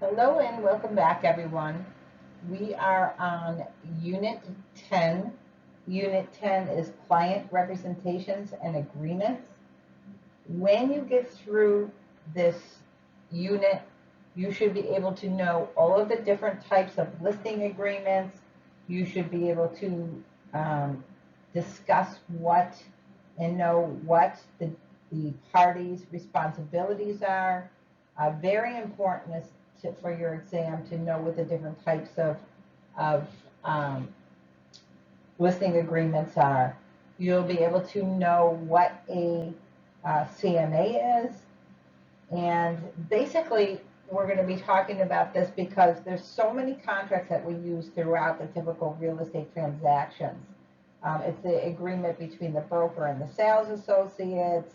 Hello and welcome back, everyone. We are on Unit 10. Unit 10 is Client Representations and Agreements. When you get through this unit, you should be able to know all of the different types of listing agreements. You should be able to discuss what and know what the parties' responsibilities are. Very important is for your exam to know what the different types of um, listing agreements are. You'll be able to know what a CMA is. And basically, we're going to be talking about this because there's so many contracts that we use throughout the typical real estate transactions. It's the agreement between the broker and the sales associates,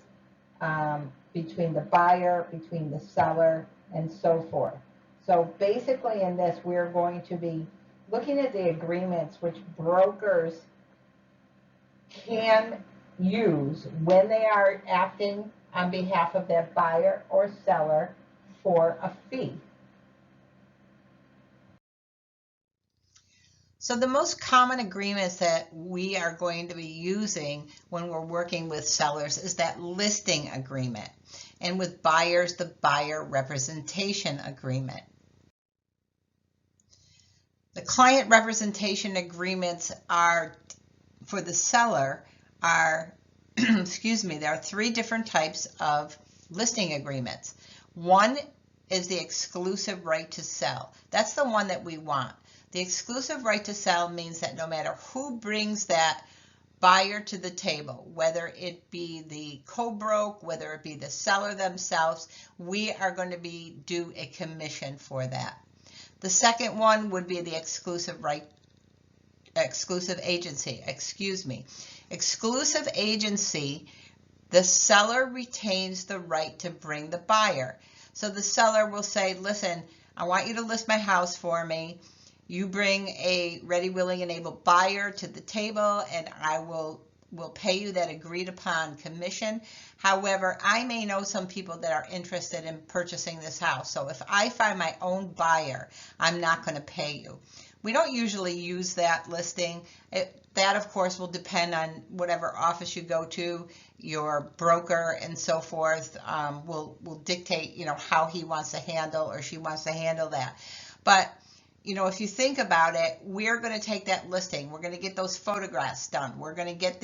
between the buyer, between the seller, and so forth. So basically in this, we're going to be looking at the agreements which brokers can use when they are acting on behalf of their buyer or seller for a fee. So the most common agreements that we are going to be using when we're working with sellers is that listing agreement, and with buyers, the buyer representation agreement. The client representation agreements are, for the seller, are, excuse me, there are three different types of listing agreements. One is the exclusive right to sell. That's the one that we want. The exclusive right to sell means that no matter who brings that buyer to the table, whether it be the co-broke, whether it be the seller themselves, we are going to be due a commission for that. The second one would be the exclusive agency, excuse me. Exclusive agency, the seller retains the right to bring the buyer. So the seller will say, listen, I want you to list my house for me. You bring a ready, willing, and able buyer to the table, and I will pay you that agreed upon commission. However, I may know some people that are interested in purchasing this house. So if I find my own buyer, I'm not going to pay you. We don't usually use that listing. That, of course, will depend on whatever office you go to. Your broker and so forth will dictate, how he wants to handle or she wants to handle that. But if you think about it, we're going to take that listing. We're going to get those photographs done. We're going to get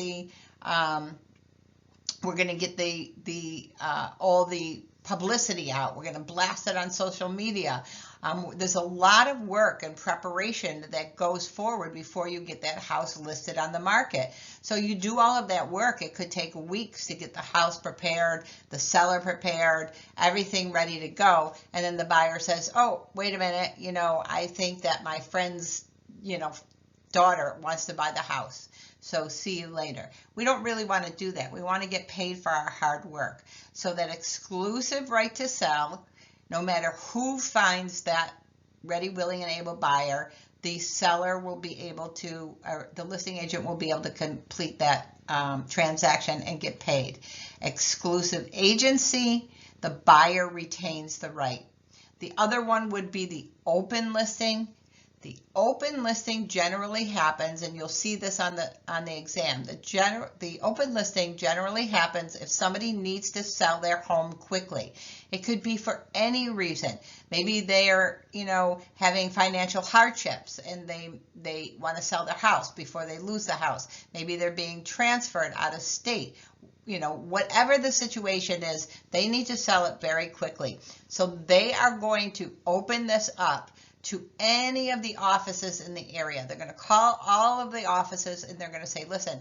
all the publicity out. We're going to blast it on social media. There's a lot of work and preparation that goes forward before you get that house listed on the market. So you do all of that work. It could take weeks to get the house prepared, the seller prepared, everything ready to go. And then the buyer says, oh, wait a minute, I think that my friend's, daughter wants to buy the house. So see you later. We don't really want to do that. We want to get paid for our hard work. So that exclusive right to sell, no matter who finds that ready, willing, and able buyer, the seller will be able to, or the listing agent will be able to complete that transaction and get paid. Exclusive agency, the buyer retains the right. The other one would be the open listing. The open listing generally happens, and you'll see this on the exam. The open listing generally happens if somebody needs to sell their home quickly. It could be for any reason. Maybe they're, having financial hardships and they want to sell their house before they lose the house. Maybe they're being transferred out of state. Whatever the situation is, they need to sell it very quickly. So they are going to open this up to any of the offices in the area. They're going to call all of the offices and they're going to say, listen,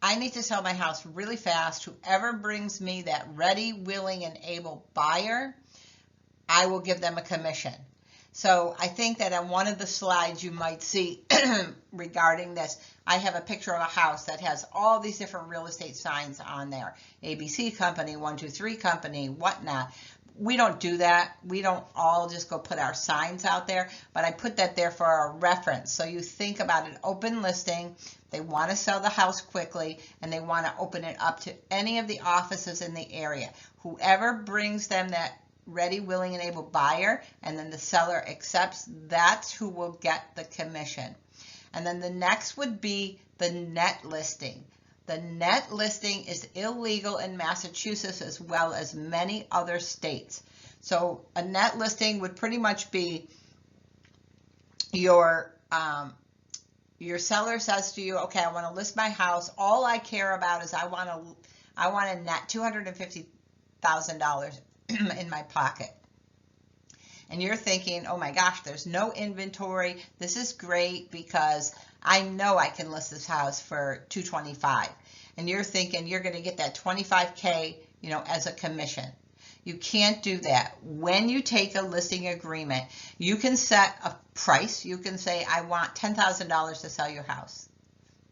I need to sell my house really fast. Whoever brings me that ready, willing, and able buyer, I will give them a commission. So I think that on one of the slides you might see regarding this, I have a picture of a house that has all these different real estate signs on there. ABC Company, 123 Company, whatnot. We don't do that. We don't all just go put our signs out there, but I put that there for a reference. So you think about an open listing. They want to sell the house quickly and they want to open it up to any of the offices in the area. Whoever brings them that ready, willing, and able buyer, and then the seller accepts, that's who will get the commission. And then the next would be the net listing. The net listing is illegal in Massachusetts as well as many other states. So a net listing would pretty much be your seller says to you, okay, I want to list my house. All I care about is I want to net $250,000 in my pocket. And you're thinking, oh my gosh, there's no inventory. This is great because I know I can list this house for $225,000. And you're thinking you're going to get that $25,000, as a commission. You can't do that. When you take a listing agreement, you can set a price. You can say, I want $10,000 to sell your house,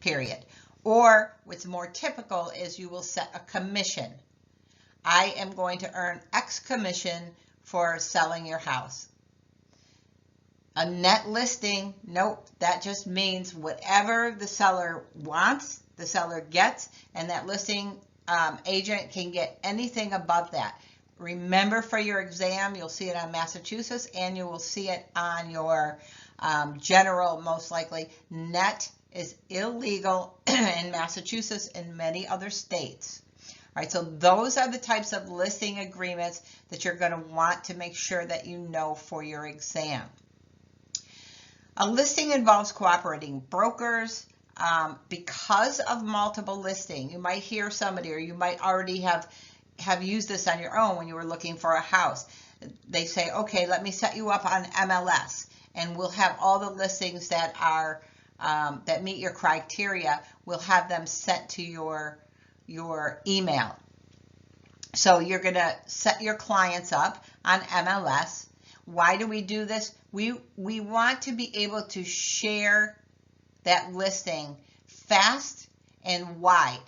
period. Or what's more typical is you will set a commission. I am going to earn X commission for selling your house. A net listing, nope, that just means whatever the seller wants, the seller gets, and that listing agent can get anything above that. Remember, for your exam, you'll see it on Massachusetts, and you will see it on your general, most likely. Net is illegal in Massachusetts and many other states. All right, so those are the types of listing agreements that you're going to want to make sure that you know for your exam. A listing involves cooperating brokers. Because of multiple listing, you might hear somebody, or you might already have used this on your own when you were looking for a house. They say, okay, let me set you up on MLS, and we'll have all the listings that are that meet your criteria. We'll have them sent to your email. So you're going to set your clients up on MLS. Why do we do this? We want to be able to share that listing fast and wide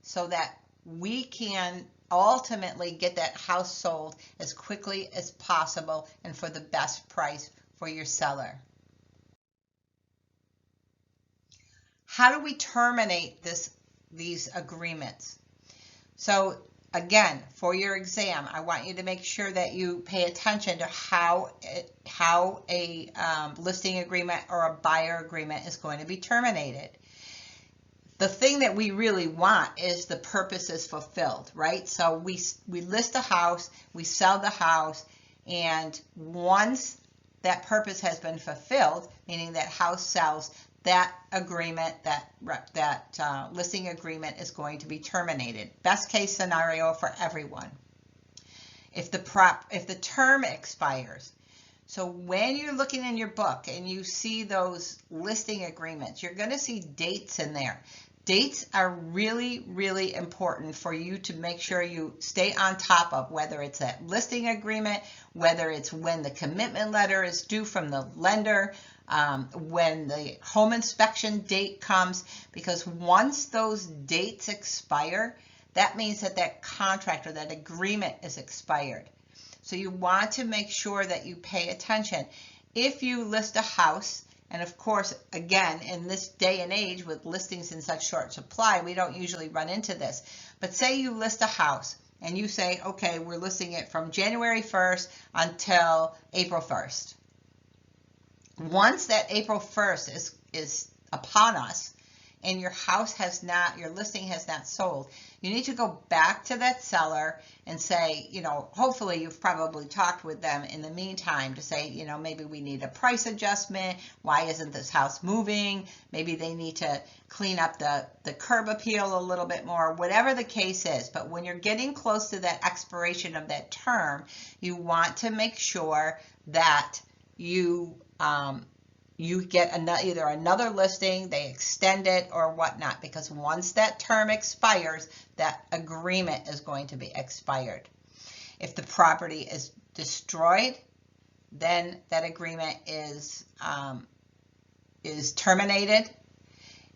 so that we can ultimately get that house sold as quickly as possible and for the best price for your seller. How do we terminate these agreements? So again, for your exam, I want you to make sure that you pay attention to how a listing agreement or a buyer agreement is going to be terminated. The thing that we really want is the purpose is fulfilled, right? So we list a house, we sell the house, and once that purpose has been fulfilled, meaning that house sells, that agreement, that listing agreement is going to be terminated. Best case scenario for everyone. If the term expires, so when you're looking in your book and you see those listing agreements, you're going to see dates in there. Dates are really, really important for you to make sure you stay on top of, whether it's that listing agreement, whether it's when the commitment letter is due from the lender, when the home inspection date comes, because once those dates expire, that means that contract or that agreement is expired. So you want to make sure that you pay attention. If you list a house, and of course, again, in this day and age with listings in such short supply, we don't usually run into this. But say you list a house and you say, okay, we're listing it from January 1st until April 1st. Once that April 1st is upon us and your listing has not sold, you need to go back to that seller and say, hopefully you've probably talked with them in the meantime to say, maybe we need a price adjustment. Why isn't this house moving? Maybe they need to clean up the curb appeal a little bit more, whatever the case is. But when you're getting close to that expiration of that term, you want to make sure that you get either another listing, they extend it or whatnot, because once that term expires, that agreement is going to be expired. If the property is destroyed, then that agreement is terminated.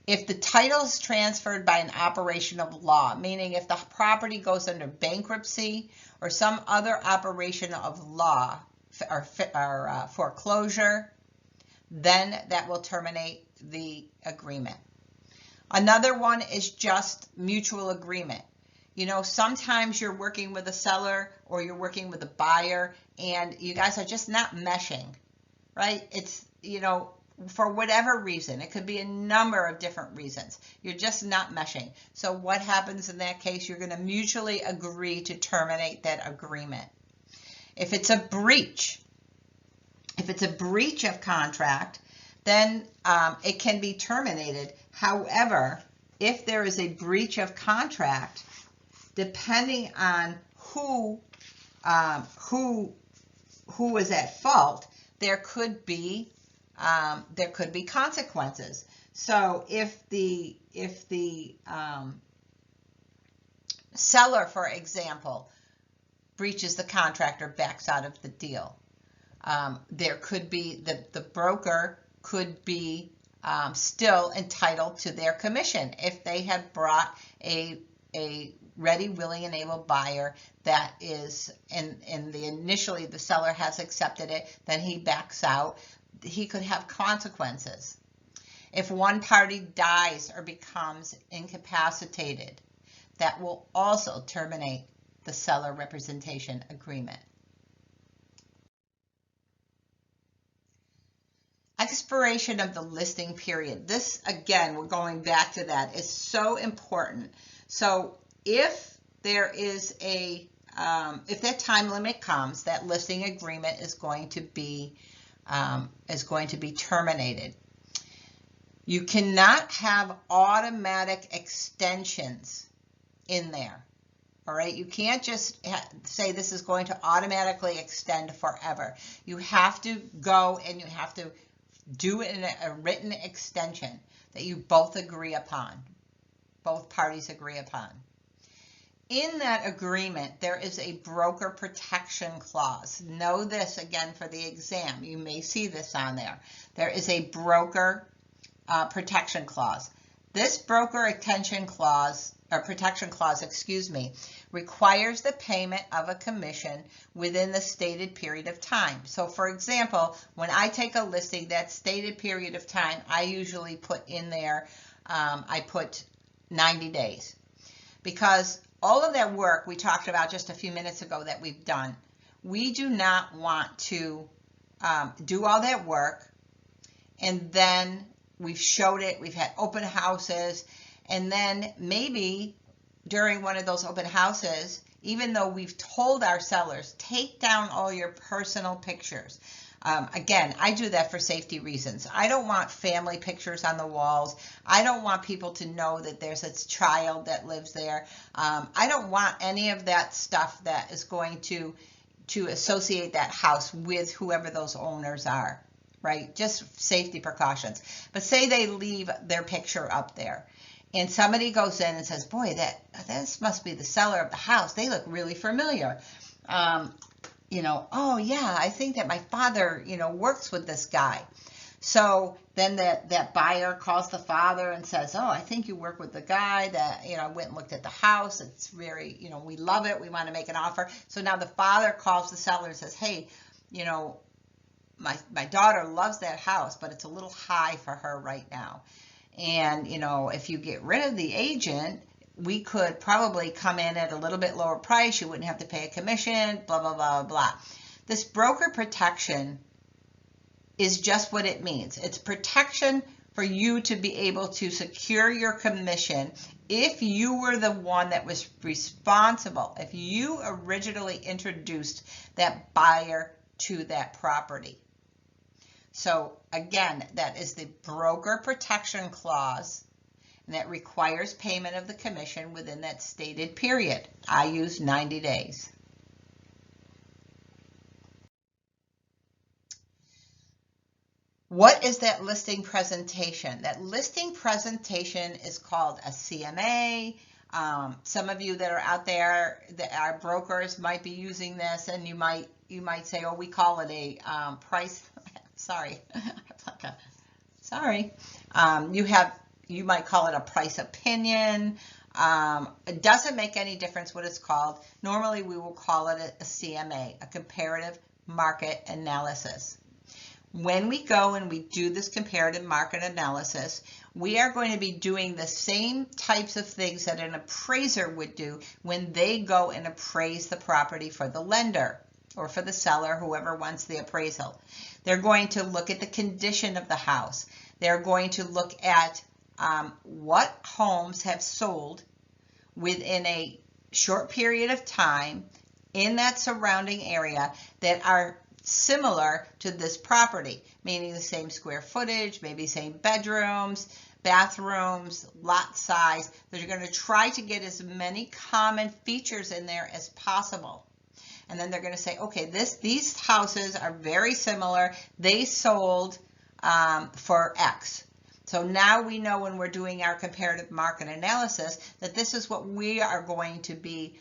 If the title is transferred by an operation of law, meaning if the property goes under bankruptcy or some other operation of law or foreclosure, then that will terminate the agreement. Another one is just mutual agreement. You know, sometimes you're working with a seller or you're working with a buyer and you guys are just not meshing, right? It's, you know, for whatever reason. It could be a number of different reasons. You're just not meshing. So what happens in that case? You're going to mutually agree to terminate that agreement. If it's a breach of contract, then it can be terminated. However, if there is a breach of contract, depending on who is at fault, there could be consequences. So if the seller, for example, breaches the contract or backs out of the deal, there could be the broker could be still entitled to their commission if they had brought a ready, willing, and able buyer that is, and initially the seller has accepted it, then he backs out. He could have consequences. If one party dies or becomes incapacitated, that will also terminate the seller representation agreement. Expiration of the listing period. This, again, we're going back to that, is so important. So if there is if that time limit comes, that listing agreement is going to be terminated. You cannot have automatic extensions in there. All right, you can't just say this is going to automatically extend forever. You have to go and you have to do it in a written extension that you both agree upon, both parties agree upon. In that agreement, there is a broker protection clause. Know this again for the exam. You may see this on there. There is a broker protection clause. This broker protection clause, requires the payment of a commission within the stated period of time. So for example, when I take a listing, that stated period of time, I usually put in there, I put 90 days. Because all of that work we talked about just a few minutes ago that we've done, we do not want to do all that work and then we've showed it, we've had open houses, and then maybe during one of those open houses, even though we've told our sellers, take down all your personal pictures. Again, I do that for safety reasons. I don't want family pictures on the walls. I don't want people to know that there's a child that lives there. I don't want any of that stuff that is going to associate that house with whoever those owners are, right? Just safety precautions. But say they leave their picture up there. And somebody goes in and says, boy, this must be the seller of the house. They look really familiar. You know, oh yeah, I think that my father, you know, works with this guy. So then that buyer calls the father and says, oh, I think you work with the guy that, you know, went and looked at the house. It's very, you know, we love it. We want to make an offer. So now the father calls the seller and says, hey, you know, my daughter loves that house, but it's a little high for her right now. And, you know, if you get rid of the agent, we could probably come in at a little bit lower price. You wouldn't have to pay a commission, blah, blah, blah, blah. This broker protection is just what it means. It's protection for you to be able to secure your commission if you were the one that was responsible, if you originally introduced that buyer to that property. So again, that is the broker protection clause, and that requires payment of the commission within that stated period. I use 90 days. What is that listing presentation? That listing presentation is called a CMA. Some of you that are out there that are brokers might be using this, and you might say, oh, we call it a price. Sorry. Sorry. You might call it a price opinion. It doesn't make any difference what it's called. Normally we will call it a CMA, a comparative market analysis. When we go and we do this comparative market analysis, we are going to be doing the same types of things that an appraiser would do when they go and appraise the property for the lender or for the seller, whoever wants the appraisal. They're going to look at the condition of the house. They're going to look at what homes have sold within a short period of time in that surrounding area that are similar to this property, meaning the same square footage, maybe same bedrooms, bathrooms, lot size. They're going to try to get as many common features in there as possible. And then they're going to say, okay, these houses are very similar. They sold for X. So now we know when we're doing our comparative market analysis that this is what we are going to be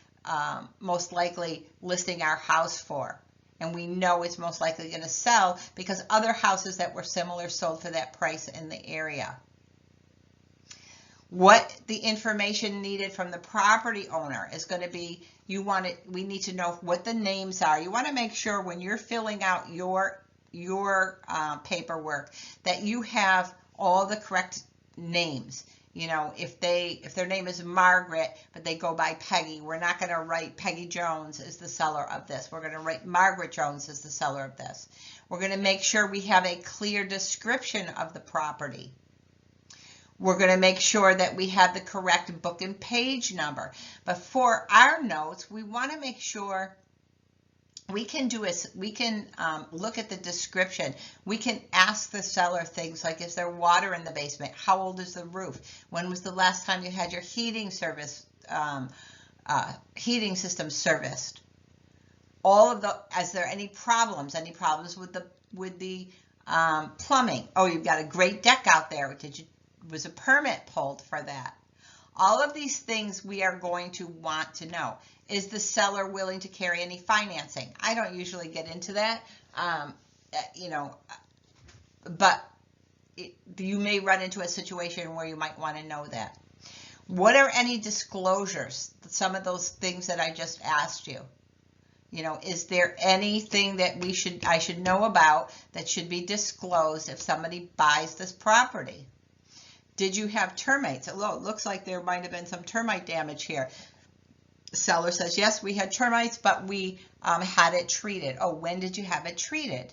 most likely listing our house for. And we know it's most likely going to sell because other houses that were similar sold for that price in the area. What the information needed from the property owner is going to be, we need to know what the names are. You want to make sure when you're filling out your paperwork that you have all the correct names. You know, if their name is Margaret, but they go by Peggy, we're not going to write Peggy Jones as the seller of this. We're going to write Margaret Jones as the seller of this. We're going to make sure we have a clear description of the property. We're going to make sure that we have the correct book and page number. But for our notes, we want to make sure we can look at the description. We can ask the seller things like, is there water in the basement? How old is the roof? When was the last time you had your heating system serviced? Is there any problems? Any problems with the plumbing? Oh, you've got a great deck out there. Was a permit pulled for that? All of these things we are going to want to know. Is the seller willing to carry any financing? I don't usually get into that, but you may run into a situation where you might want to know that. What are any disclosures? Some of those things that I just asked you. You know, is there anything that I should know about that should be disclosed if somebody buys this property? Did you have termites? Oh, it looks like there might have been some termite damage here. The seller says, yes, we had termites, but we had it treated. Oh, when did you have it treated?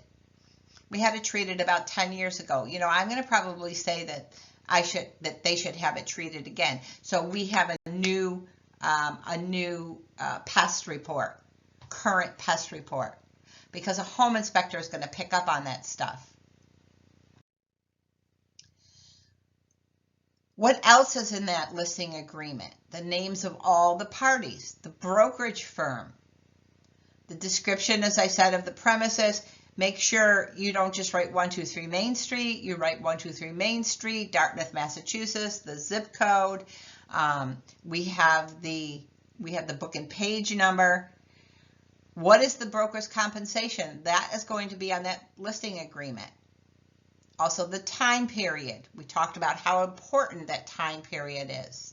We had it treated about 10 years ago. You know, I'm going to probably say that they should have it treated again. So we have a new pest report, current pest report, because a home inspector is going to pick up on that stuff. What else is in that listing agreement? The names of all the parties, the brokerage firm, the description, as I said, of the premises. Make sure you don't just write 123 Main Street. You write 123 Main Street, Dartmouth, Massachusetts, the zip code. We have the book and page number. What is the broker's compensation? That is going to be on that listing agreement. Also, the time period. We talked about how important that time period is.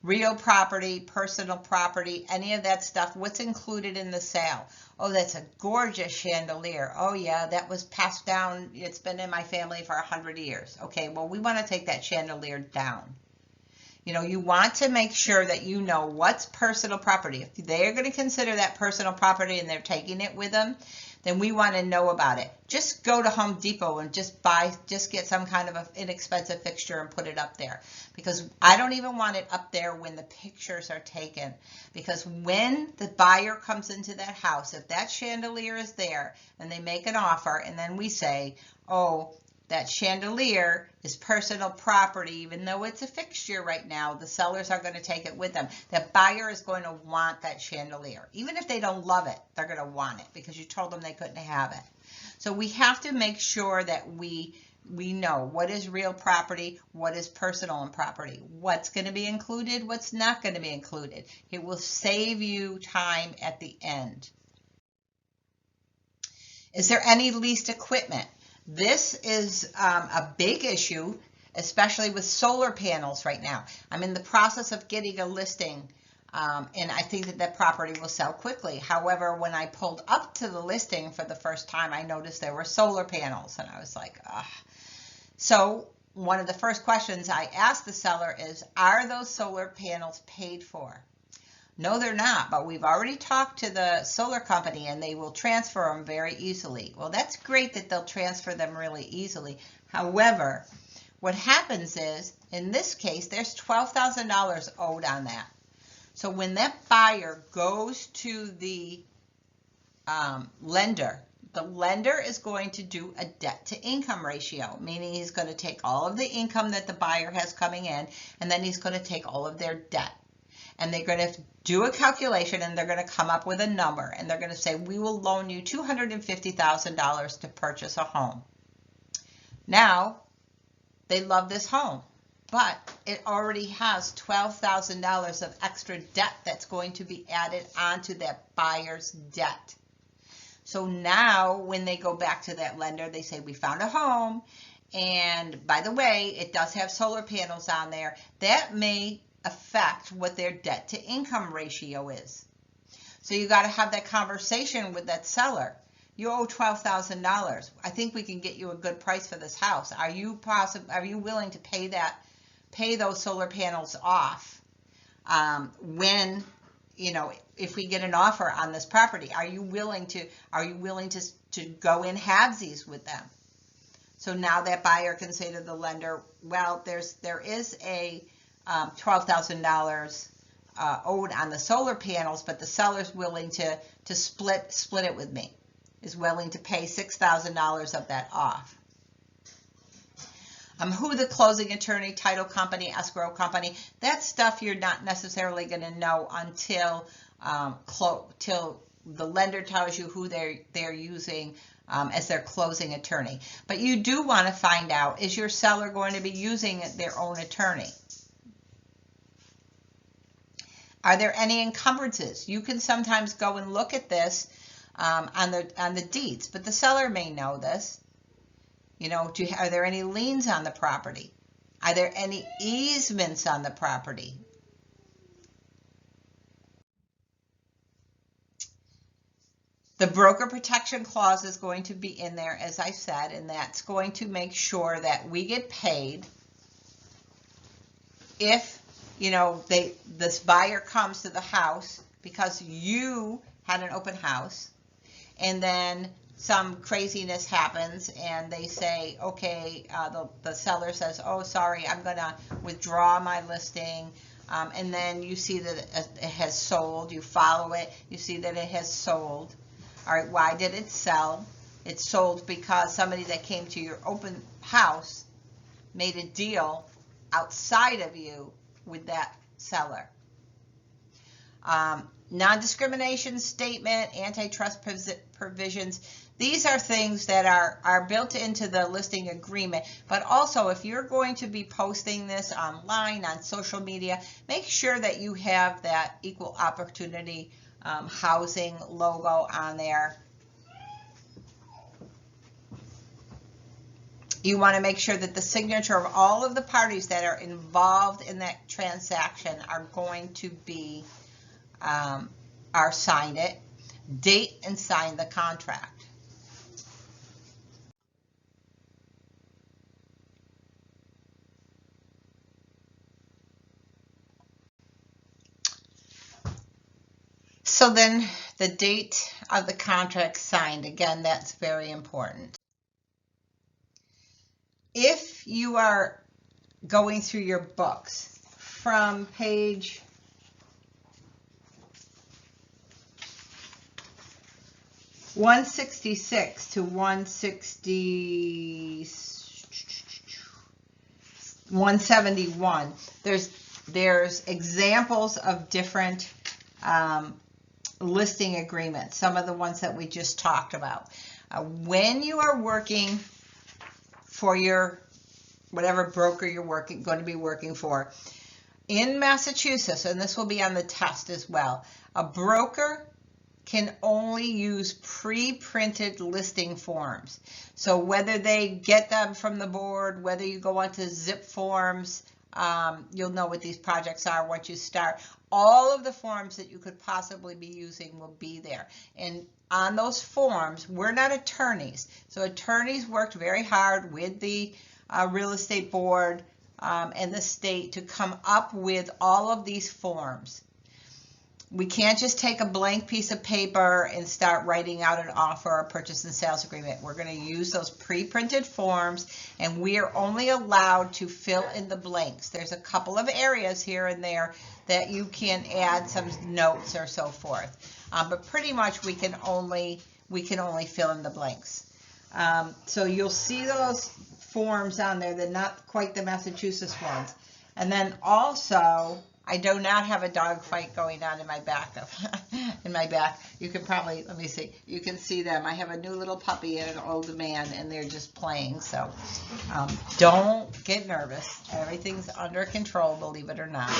Real property, personal property, any of that stuff. What's included in the sale? Oh, that's a gorgeous chandelier. Oh, yeah, that was passed down. It's been in my family for 100 years. Okay, well, we want to take that chandelier down. You know, you want to make sure that you know what's personal property. If they're going to consider that personal property and they're taking it with them, then we want to know about it. Just go to Home Depot and just get some kind of an inexpensive fixture and put it up there. Because I don't even want it up there when the pictures are taken. Because when the buyer comes into that house, if that chandelier is there and they make an offer and then we say, oh, that chandelier is personal property, even though it's a fixture right now, the sellers are going to take it with them. The buyer is going to want that chandelier. Even if they don't love it, they're going to want it because you told them they couldn't have it. So we have to make sure that we know what is real property, what is personal property, what's going to be included, what's not going to be included. It will save you time at the end. Is there any leased equipment? This is a big issue, especially with solar panels right now. I'm in the process of getting a listing And I think that that property will sell quickly. However, when I pulled up to the listing for the first time, I noticed there were solar panels, and I was like, ugh. So one of the first questions I asked the seller is, are those solar panels paid for? No, they're not, but we've already talked to the solar company and they will transfer them very easily. Well, that's great that they'll transfer them really easily. However, what happens is, in this case, there's $12,000 owed on that. So when that buyer goes to the lender, the lender is going to do a debt to income ratio, meaning he's going to take all of the income that the buyer has coming in, and then he's going to take all of their debt. And they're going to do a calculation, and they're going to come up with a number, and they're going to say, we will loan you $250,000 to purchase a home. Now, they love this home, but it already has $12,000 of extra debt that's going to be added onto that buyer's debt. So now when they go back to that lender, they say, we found a home, and by the way, it does have solar panels on there. That may affect what their debt to income ratio is. So you got to have that conversation with that seller. You owe $12,000. I think we can get you a good price for this house. Are you willing to pay those solar panels off when, if we get an offer on this property? Are you willing to go in halvesies with them? So now that buyer can say to the lender, well, there is a $12,000 owed on the solar panels, but the seller's willing to split it with me, is willing to pay $6,000 of that off. Who the closing attorney, title company, escrow company, that stuff you're not necessarily going to know until till the lender tells you who they're using as their closing attorney. But you do want to find out, is your seller going to be using their own attorney? Are there any encumbrances? You can sometimes go and look at this on the deeds, but the seller may know this. Are there any liens on the property? Are there any easements on the property? The broker protection clause is going to be in there, as I said, and that's going to make sure that we get paid if this buyer comes to the house because you had an open house, and then some craziness happens and they say, okay, the seller says, oh, sorry, I'm going to withdraw my listing, and then you see that it has sold. You follow it. You see that it has sold. All right, why did it sell? It sold because somebody that came to your open house made a deal outside of you with that seller. Non-discrimination statement, antitrust provisions. These are things that are built into the listing agreement, but also if you're going to be posting this online on social media, make sure that you have that equal opportunity housing logo on there. You want to make sure that the signature of all of the parties that are involved in that transaction are going to be, are signed it, date and sign the contract. So then the date of the contract signed, again, that's very important. If you are going through your books from page 166 to 171, there's examples of different listing agreements, some of the ones that we just talked about. When you are working for your whatever broker you're going to be working for in Massachusetts, and this will be on the test as well, a broker can only use pre-printed listing forms. So whether they get them from the board, whether you go onto zip forms, You'll know what these projects are once you start. All of the forms that you could possibly be using will be there. And on those forms, we're not attorneys. So attorneys worked very hard with the real estate board and the state to come up with all of these forms. We can't just take a blank piece of paper and start writing out an offer or purchase and sales agreement. We're going to use those pre-printed forms, and we are only allowed to fill in the blanks. There's a couple of areas here and there that you can add some notes or so forth, but pretty much we can only fill in the blanks. So you'll see those forms on there. They're not quite the Massachusetts ones. And then also, I do not have a dog fight going on in my back. You can probably, let me see, you can see them. I have a new little puppy and an old man, and they're just playing. So don't get nervous. Everything's under control, believe it or not.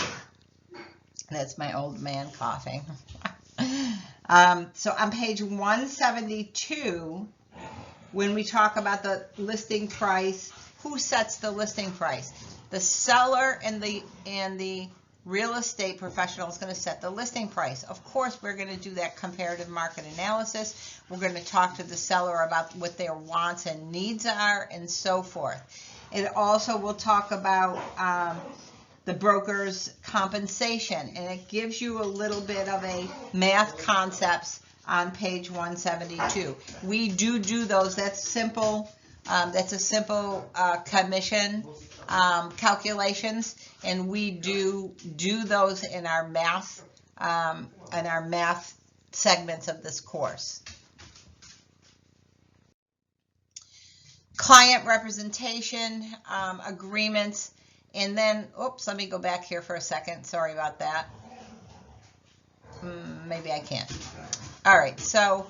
That's my old man coughing. So on page 172, when we talk about the listing price, who sets the listing price? The seller and the real estate professional is going to set the listing price. Of course, we're going to do that comparative market analysis. We're going to talk to the seller about what their wants and needs are and so forth. It also will talk about the broker's compensation, and it gives you a little bit of a math concepts on page 172. We do those. That's simple. That's a simple commission calculations, and we do those in our math segments of this course. Client representation agreements, and then oops, let me go back here for a second. Sorry about that. Maybe I can't. All right, so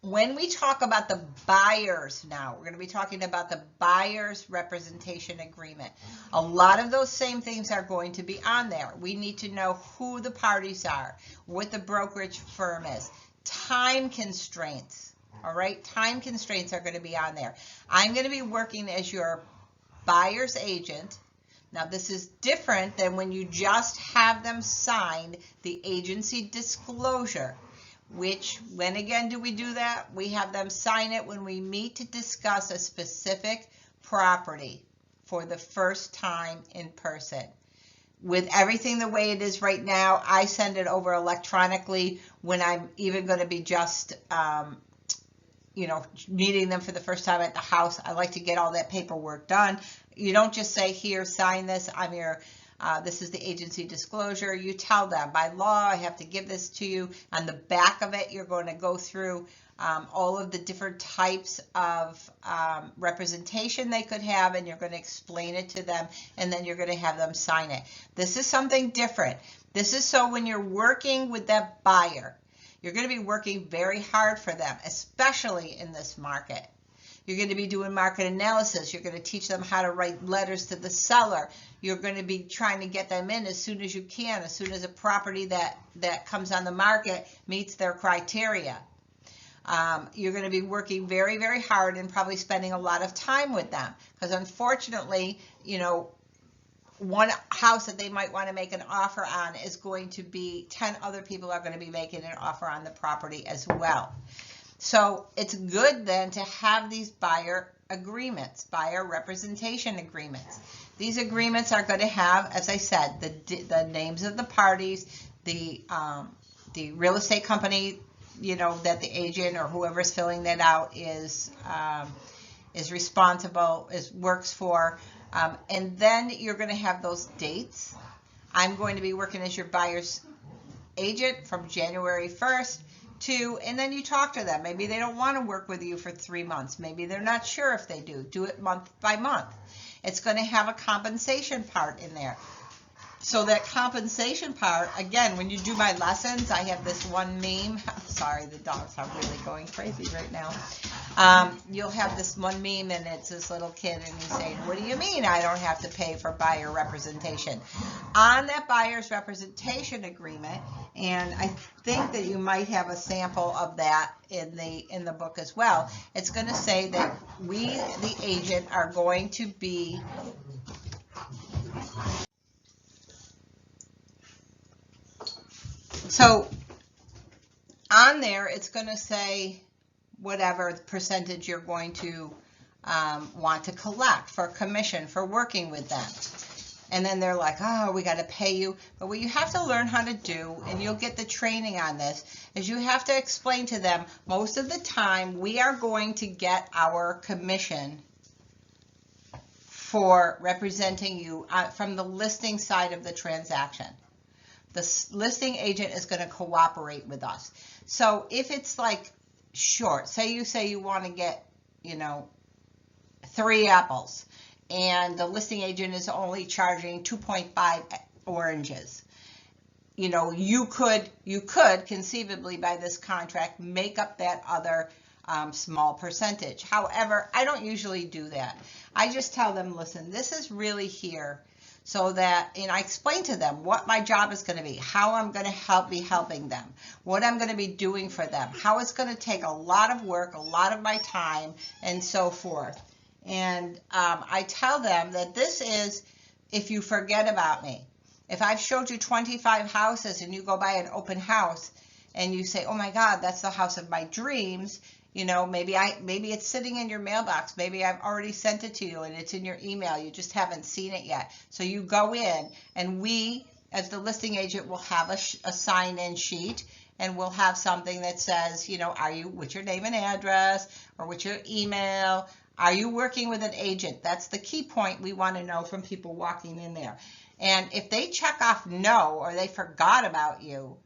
when we talk about the buyers now, we're going to be talking about the buyer's representation agreement. A lot of those same things are going to be on there. We need to know who the parties are, what the brokerage firm is, time constraints. All right, time constraints are going to be on there. I'm going to be working as your buyer's agent. Now, this is different than when you just have them sign the agency disclosure, which, when again do we do that? We have them sign it when we meet to discuss a specific property for the first time in person. With everything the way it is right now, I send it over electronically when I'm even going to be just meeting them for the first time at the house. I like to get all that paperwork done. You don't just say, here, sign this. I'm your, this is the agency disclosure. You tell them, by law, I have to give this to you. On the back of it, you're going to go through all of the different types of representation they could have, and you're going to explain it to them, and then you're going to have them sign it. This is something different. This is so when you're working with that buyer, you're going to be working very hard for them, especially in this market. You're going to be doing market analysis. You're going to teach them how to write letters to the seller. You're going to be trying to get them in as soon as you can, as soon as a property that comes on the market meets their criteria. You're going to be working very, very hard and probably spending a lot of time with them, because unfortunately, one house that they might want to make an offer on is going to be 10 other people are going to be making an offer on the property as well. So it's good then to have these buyer agreements, buyer representation agreements. These agreements are going to have, as I said, the names of the parties, the real estate company, that the agent or whoever is filling that out is responsible, works for. And then you're going to have those dates. I'm going to be working as your buyer's agent from January 1st and then you talk to them. Maybe they don't want to work with you for 3 months. Maybe they're not sure if they do. Do it month by month. It's going to have a compensation part in there. So that compensation part, again, when you do my lessons, I have this one meme. Sorry, the dogs are really going crazy right now. You'll have this one meme, and it's this little kid, and he's saying, what do you mean I don't have to pay for buyer representation? On that buyer's representation agreement, and I think that you might have a sample of that in the book as well, it's going to say that we, the agent, are going to be So on there, it's going to say whatever percentage you're going to want to collect for commission for working with them. And then they're like, oh, we got to pay you. But what you have to learn how to do, and you'll get the training on this, is you have to explain to them, most of the time, we are going to get our commission for representing you from the listing side of the transaction. The listing agent is going to cooperate with us. So if it's like short, say you want to get, 3 apples, and the listing agent is only charging 2.5 oranges. You could conceivably by this contract make up that other small percentage. However, I don't usually do that. I just tell them, listen, this is really here so that, and I explain to them what my job is going to be, how I'm going to be helping them, what I'm going to be doing for them, how it's going to take a lot of work, a lot of my time, and so forth. And I tell them that this is if you forget about me. If I've showed you 25 houses and you go by an open house and you say, oh my God, that's the house of my dreams, maybe it's sitting in your mailbox. Maybe I've already sent it to you and it's in your email. You just haven't seen it yet. So you go in, and we, as the listing agent, will have a sign-in sheet, and we'll have something that says, what's your name and address, or what's your email? Are you working with an agent? That's the key point we want to know from people walking in there. And if they check off no, or they forgot about you,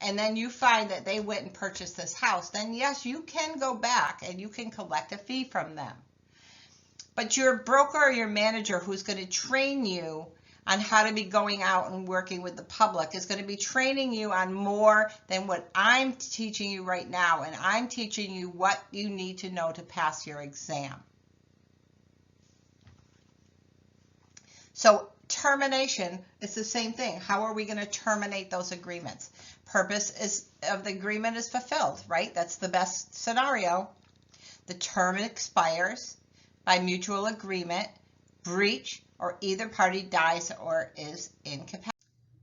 and then you find that they went and purchased this house, then yes, you can go back and you can collect a fee from them. But your broker or your manager who's going to train you on how to be going out and working with the public is going to be training you on more than what I'm teaching you right now. And I'm teaching you what you need to know to pass your exam. So termination is the same thing. How are we going to terminate those agreements? Purpose of the agreement is fulfilled, right? That's the best scenario. The term expires by mutual agreement, breach, or either party dies or is incapacitated.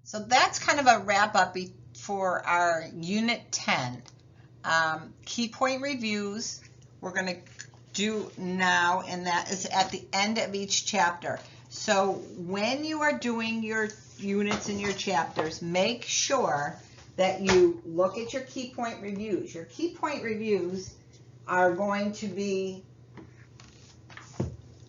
So that's kind of a wrap up for our Unit 10. Key point reviews we're going to do now, and that is at the end of each chapter. So when you are doing your units and your chapters, make sure that you look at your key point reviews. Your key point reviews are going to be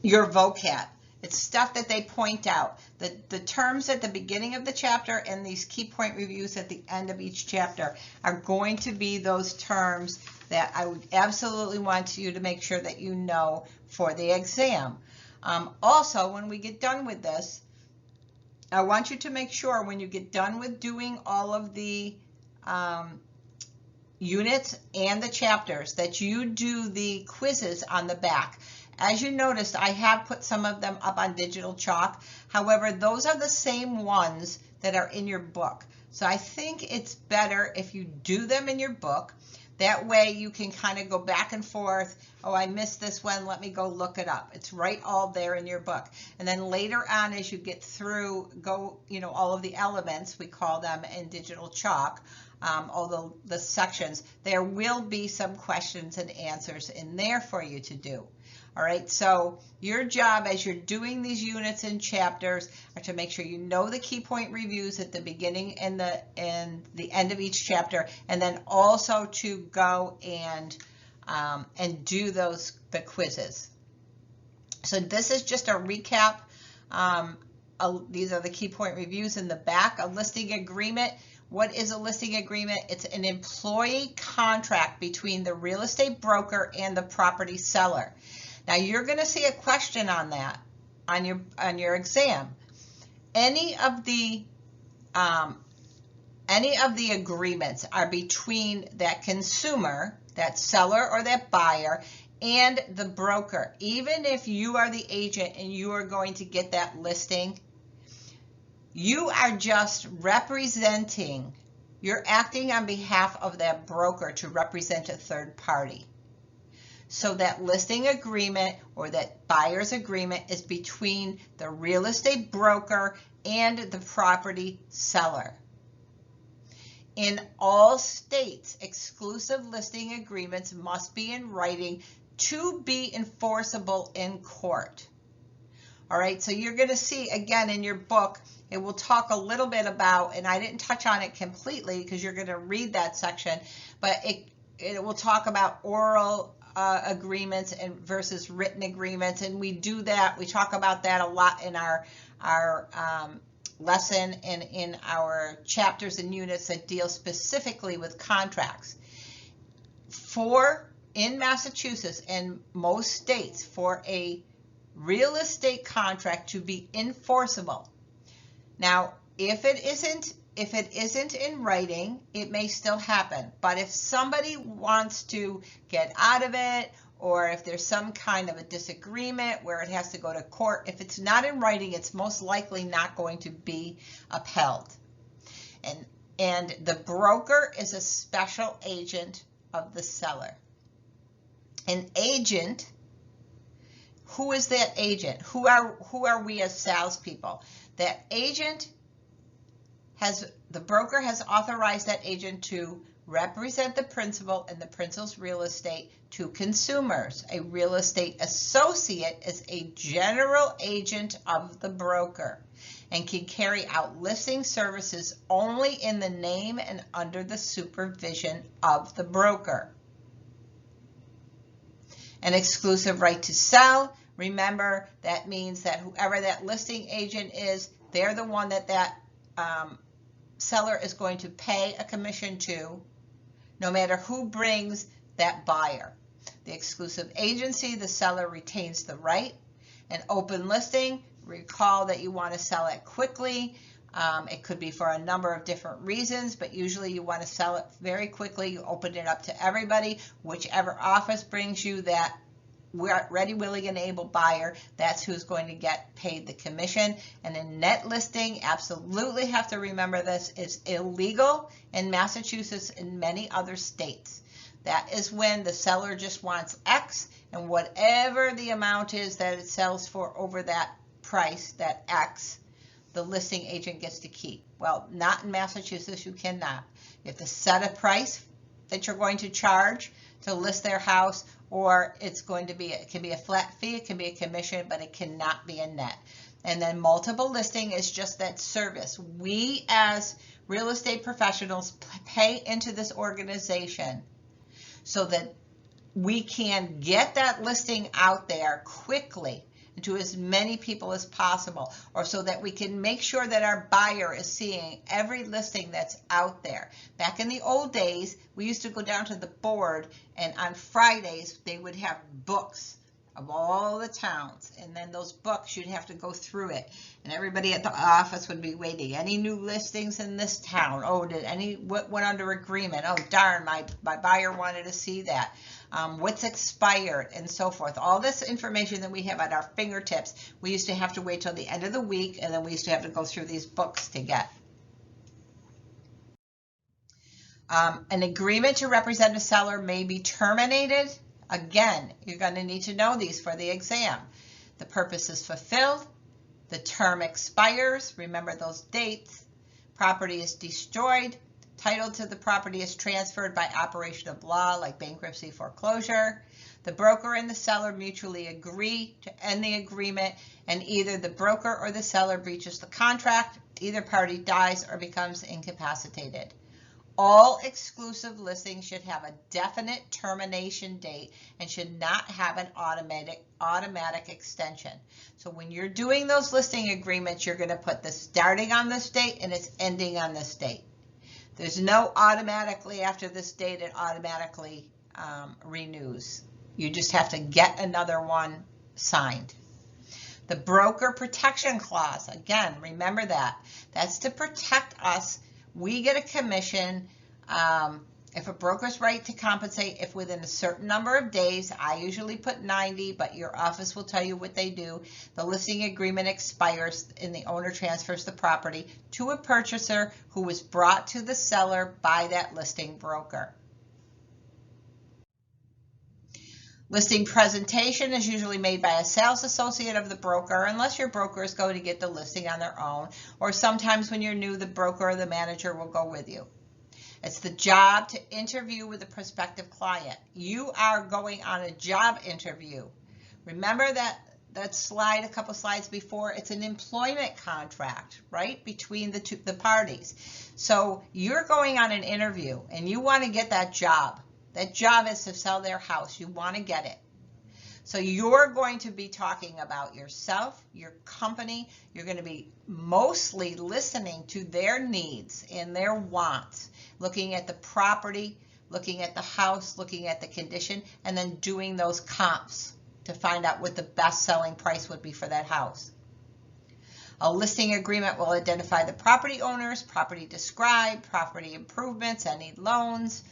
your vocab. It's stuff that they point out. The terms at the beginning of the chapter and these key point reviews at the end of each chapter are going to be those terms that I would absolutely want you to make sure that you know for the exam. Also, when we get done with this, I want you to make sure when you get done with doing all of the units and the chapters that you do the quizzes on the back. As you noticed, I have put some of them up on digital chalk. However, those are the same ones that are in your book. So I think it's better if you do them in your book. That way you can kind of go back and forth. Oh, I missed this one. Let me go look it up. It's right all there in your book. And then later on, as you get through, all of the elements, we call them in digital chalk, all the sections, there will be some questions and answers in there for you to do. All right, so your job as you're doing these units and chapters are to make sure you know the key point reviews at the beginning and the end of each chapter, and then also to go and do the quizzes. So this is just a recap. These are the key point reviews in the back. A listing agreement. What is a listing agreement? It's an employee contract between the real estate broker and the property seller. Now you're going to see a question on that on your exam. Any of the agreements are between that consumer, that seller or that buyer, and the broker. Even if you are the agent and you are going to get that listing, you are just representing. You're acting on behalf of that broker to represent a third party. So that listing agreement or that buyer's agreement is between the real estate broker and the property seller. In all states, exclusive listing agreements must be in writing to be enforceable in court. All right, so you're going to see again in your book, it will talk a little bit about, and I didn't touch on it completely because you're going to read that section, but it will talk about oral agreements and versus written agreements, and we do that. We talk about that a lot in our lesson and in our chapters and units that deal specifically with contracts. In Massachusetts and most states, for a real estate contract to be enforceable. Now, if it isn't in writing, it may still happen. But if somebody wants to get out of it, or if there's some kind of a disagreement where it has to go to court, if it's not in writing, it's most likely not going to be upheld. And the broker is a special agent of the seller. An agent, who is that agent? Who are we as salespeople? That agent the broker has authorized that agent to represent the principal and the principal's real estate to consumers. A real estate associate is a general agent of the broker and can carry out listing services only in the name and under the supervision of the broker. An exclusive right to sell. Remember, that means that whoever that listing agent is, they're the one that seller is going to pay a commission to, no matter who brings that buyer. The exclusive agency, the seller retains the right. An open listing, recall that you want to sell it quickly. It could be for a number of different reasons, but usually you want to sell it very quickly. You open it up to everybody. Whichever office brings you that ready, willing, and able buyer, that's who's going to get paid the commission. And a net listing, absolutely have to remember this, is illegal in Massachusetts and many other states. That is when the seller just wants X, and whatever the amount is that it sells for over that price, that X, the listing agent gets to keep. Well, not in Massachusetts, you cannot. You have to set a price that you're going to charge to list their house, or it can be a flat fee, it can be a commission, but it cannot be a net. And then multiple listing is just that service. We as real estate professionals pay into this organization so that we can get that listing out there quickly to as many people as possible, or so that we can make sure that our buyer is seeing every listing that's out there. Back in the old days, we used to go down to the board, and on Fridays they would have books of all the towns, and then those books, you'd have to go through it, and everybody at the office would be waiting. Any new listings in this town? Oh, what went under agreement? Oh darn, my buyer wanted to see that. What's expired, and so forth. All this information that we have at our fingertips, we used to have to wait till the end of the week, and then we used to have to go through these books to get. An agreement to represent a seller may be terminated. Again, you're going to need to know these for the exam. The purpose is fulfilled. The term expires. Remember those dates. Property is destroyed. Title to the property is transferred by operation of law, like bankruptcy, foreclosure. The broker and the seller mutually agree to end the agreement, and either the broker or the seller breaches the contract, either party dies or becomes incapacitated. All exclusive listings should have a definite termination date and should not have an automatic extension. So when you're doing those listing agreements, you're going to put the starting on this date and it's ending on this date. There's no automatically after this date it automatically renews. You just have to get another one signed. The broker protection clause, again, remember that. That's to protect us. We get a commission if a broker's right to compensate if within a certain number of days. I usually put 90, but your office will tell you what they do. The listing agreement expires and the owner transfers the property to a purchaser who was brought to the seller by that listing broker. Listing presentation is usually made by a sales associate of the broker, unless your broker is going to get the listing on their own, or sometimes when you're new, the broker or the manager will go with you. It's the job to interview with a prospective client. You are going on a job interview. Remember that slide a couple slides before? It's an employment contract, right, between the parties. So you're going on an interview and you want to get that job. That job is to sell their house. You want to get it. So you're going to be talking about yourself, your company. You're going to be mostly listening to their needs and their wants, looking at the property, looking at the house, looking at the condition, and then doing those comps to find out what the best selling price would be for that house. A listing agreement will identify the property owners, property described, property improvements, any loans.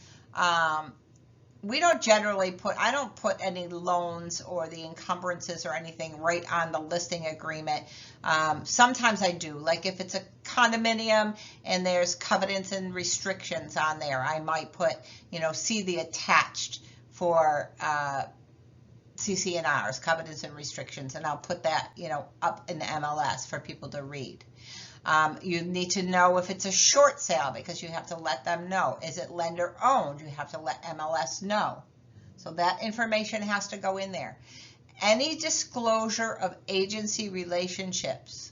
We don't generally I don't put any loans or the encumbrances or anything right on the listing agreement. Sometimes I do, like if it's a condominium and there's covenants and restrictions on there, I might put, see the attached for CC&Rs, covenants and restrictions, and I'll put that, up in the MLS for people to read. You need to know if it's a short sale because you have to let them know. Is it lender owned? You have to let MLS know. So that information has to go in there. Any disclosure of agency relationships.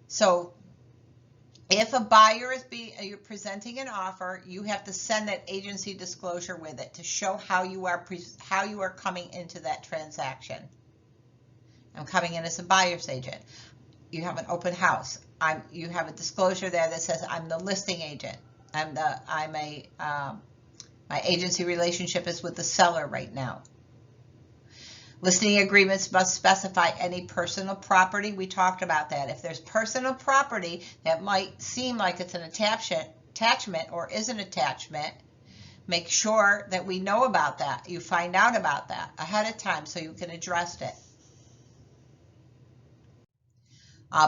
So if a buyer you're presenting an offer, you have to send that agency disclosure with it to show how you are coming into that transaction. I'm coming in as a buyer's agent. You have an open house. You have a disclosure there that says I'm the listing agent. My agency relationship is with the seller right now. Listing agreements must specify any personal property. We talked about that. If there's personal property that might seem like it's an attachment or is an attachment, make sure that we know about that. You find out about that ahead of time so you can address it.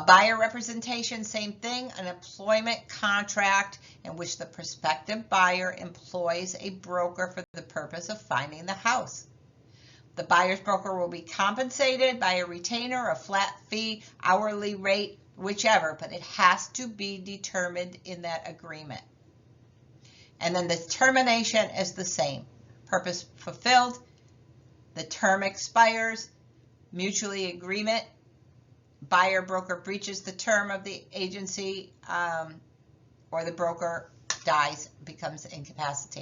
Buyer representation, same thing, an employment contract in which the prospective buyer employs a broker for the purpose of finding the house. The buyer's broker will be compensated by a retainer, a flat fee, hourly rate, whichever, but it has to be determined in that agreement. And then the termination is the same. Purpose fulfilled, the term expires, mutually agreement, buyer broker breaches the term of the agency, or the broker dies, becomes incapacitated.